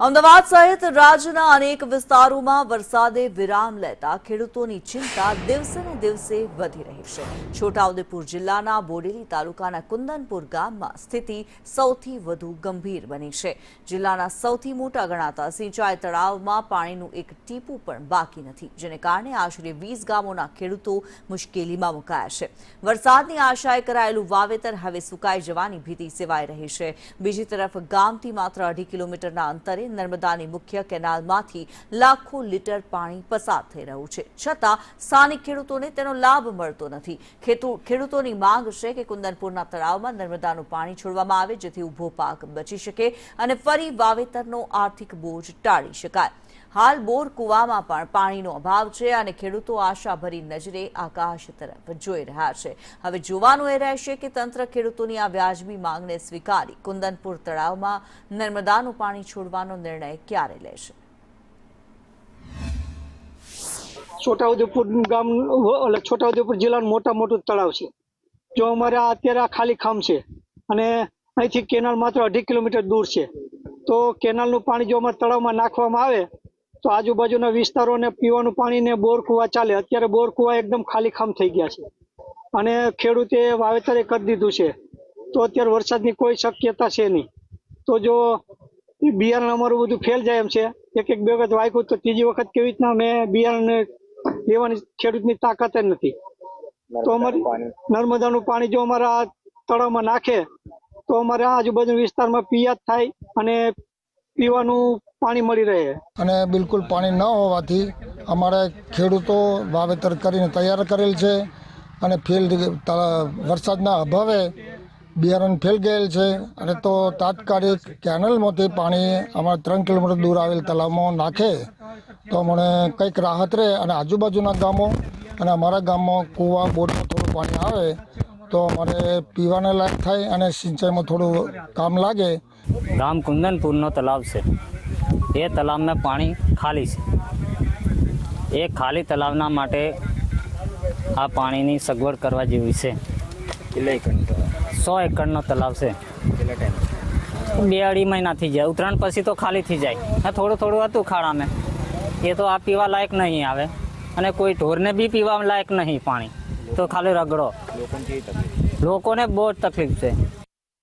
અમદાવાદ સહિત રાજ્યના અનેક વિસ્તારોમાં વરસાદે વિરામ લેતા ખેડૂતોની ચિંતા દિવસે ને દિવસે વધી રહી છે। છોટાઉદેપુર જિલ્લાના બોડેલી તાલુકાના કુંદનપુર ગામમાં સ્થિતિ સૌથી વધુ ગંભીર બની છે। જિલ્લાના સૌથી મોટા ગણાતા સિંચાઈ તળાવમાં પાણીનું એક ટીપું પણ બાકી નથી, જેને કારણે આશરે 20 ગામોના ખેડૂતો મુશ્કેલીમાં મુકાયા છે। વરસાદની આશાએ કરાયેલું વાવેતર હવે સુકાઈ જવાની ભીતિ સેવાઈ રહી છે। બીજી તરફ ગામથી માત્ર 2.5 કિલોમીટરના અંતરે નર્મદાની મુખ્ય કેનાલમાંથી લાખો લીટર પાણી પસાર થઈ રહ્યું છે, છતાં સ્થાનિક ખેડૂતોને તેનો લાભ મળતો નથી। ખેડૂતોની માંગ છે કે કુંદનપુરના તળાવમાં નર્મદાનું પાણી છોડવામાં આવે, જેથી ઊભો પાક બચી શકે અને ફરી વાવેતરનો આર્થિક બોજ ટાળી શકાય। હાલ બોર કુવામાં પણ પાણીનો અભાવ છે અને ખેડૂતો આશાભરી નજરે આકાશ તરફ જોઈ રહ્યા છે। હવે જોવાનું એ રહેશે કે તંત્ર ખેડૂતોની આ વ્યાજબી માંગને સ્વીકારી કુંદનપુર તળાવમાં નર્મદાનું પાણી છોડવાનો નિર્ણય ક્યારે લેશે। છોટાઉદેપુર જિલ્લાનું મોટું તળાવ છે। જો અમારે અત્યારે ખાલી ખામ છે અને અહીંથી કેનાલ માત્ર 2.5 કિલોમીટર દૂર છે, તો કેનાલનું પાણી જો અમારા તળાવમાં નાખવામાં આવે તો આજુબાજુના વિસ્તારોને પીવાનું પાણી ને બોર કુવા ચાલે। અત્યારે બોર કુવા એકદમ ખાલી ખામ થઈ ગયા છે અને ખેડૂતે વાવેતરે કરી દીધું છે, તો અત્યારે વરસાદની કોઈ શક્યતા છે નહીં। તો જો બિયારણ અમારું બધું ફેલ જાય એમ છે, એક બે વખત વાગ્યું તો ત્રીજી વખત કેવી રીતના અમે બિયારણ લેવાની ખેડૂતની તાકાત જ નથી। તો અમારી નર્મદાનું પાણી જો અમારા તળાવમાં નાખે તો અમારે આજુબાજુ વિસ્તારમાં પિયાજ થાય અને પીવાનું પાણી મળી રહે। અને બિલકુલ પાણી ન હોવાથી અમારે ખેડૂતો વાવેતર કરીને તૈયાર કરેલ છે અને વરસાદના અભાવે બિયારણ ફેલ ગયેલ છે અને તો તાત્કાલિક કેનલમાંથી પાણી અમારે 3 કિલોમીટર દૂર આવેલ તળાવમાં નાખે તો અમને કંઈક રાહત રહે અને આજુબાજુના ગામો અને અમારા ગામમાં કૂવા બોરમાં થોડું પાણી આવે તો અમારે પીવાને લાયક થાય અને સિંચાઈમાં થોડું કામ લાગે। ગામ કુંદનપુરનો તળાવ છે, એ તળાવમાં પાણી ખાલી છે। એ ખાલી તળાવના માટે આ પાણીની સગવડ કરવા જેવી છે। 100 એકરનો તળાવ છે। 2-2.5 મહિના થઈ જાય, ઉત્તરાયણ પછી તો ખાલી થઈ જાય। થોડું હતું ખાડામાં, એ તો આ પીવા લાયક નહીં આવે અને કોઈ ઢોરને બી પીવા લાયક નહીં પાણી, તો ખાલી રગડો। લોકોને બહુ જ તકલીફ છે।